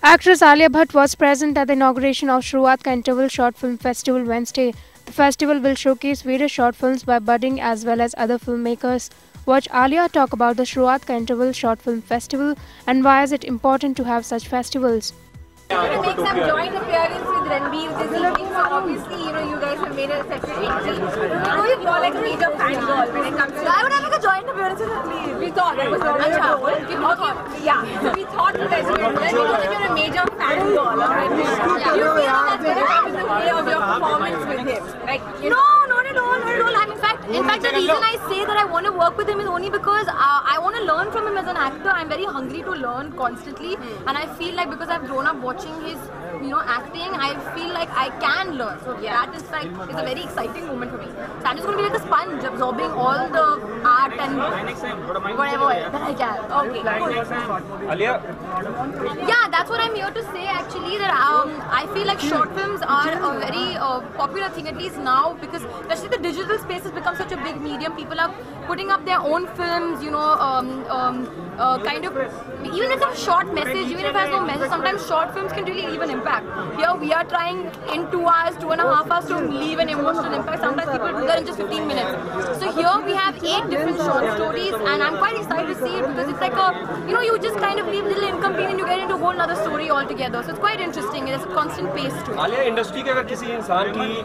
Actress Alia Bhatt was present at the inauguration of Shuruaat Ka Interval Short Film Festival Wednesday. The festival will showcase various short films by budding as well as other filmmakers. Watch Alia talk about the Shuruaat Ka Interval Short Film Festival and why is it important to have such festivals. To make some joint appearance with Ranbir this evening, so obviously, you guys have made a separate entry. You're like a major fan girl when it comes to... I would have like a joint appearance with Ranbir. We thought that was okay. Yeah, so we thought you guys would do that because if you're a major fan girl of Ranbir, you feel that that's going to come in the way of your performance with him. Like, no, not at all, not at all. In fact, the reason I say that I want to work with him is only because I want to learn from him as an actor. I'm very hungry to learn constantly, and I feel like because I've grown up watching his, acting, I feel like I can learn. So that is like a very exciting moment for me. So I'm just going to be like a sponge, absorbing all the art and whatever that I can. Okay. Alia? Yeah, that's what I'm here to say actually. That I feel like short films are a very popular thing, at least now, because especially the digital space has become such a big medium. People are putting up their own films, kind of, even if it's a short message, even if it has no message, sometimes short films can really leave an impact. Here we are trying in 2 hours, 2.5 hours to leave an emotional impact. Sometimes people do that in just 15 minutes. So here we have 8 different short stories, and I'm quite excited to see it because it's like a, you just kind of leave a little incomplete and you get into a whole other story altogether. So it's quite interesting. There's a constant pace to it. Alia, industry के अगर किसी इंसान की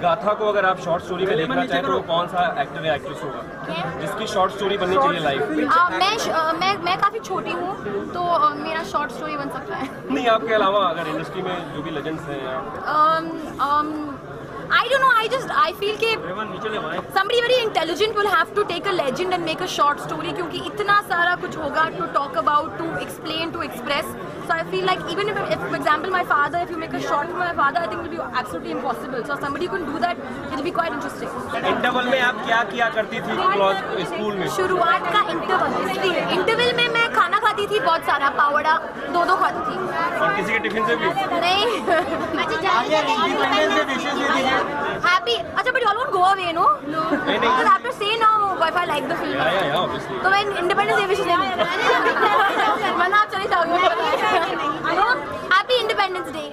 गाथा को अगर आप short story में देखना चाहें तो कौन सा एक्टर या एक्ट्रेस होगा जिसकी शॉर्ट स्टोरी बननी चाहिए लाइफ? मैं काफी छोटी हूँ तो मेरा शॉर्ट स्टोरी बन सकता है. नहीं, आपके अलावा अगर इंडस्ट्री में जो भी लेजेंड्स हैं I don't know, I feel कि somebody very intelligent will have to take a legend and make a short story क्योंकि इतना सारा कुछ होगा to talk about, to explain, to express. So I feel like even if for example, my father, if you make a short for my father, I think it will be absolutely impossible. So somebody can do that, it will be quite interesting. Interval में आप क्या किया करती थी school में? शुरुआत का interval में मैं खाना खाती थी बहुत सारा, पावड़ा 2-2 खाती थी. और किसी के टिफिन से भी? नहीं. Happy. अच्छा, but you all won't go away, no? No. Because I have to say now if I like the film. Yeah, obviously. तो मैं Independence Day विशेष नहीं. वरना आप चले जाओगे. Happy Independence Day.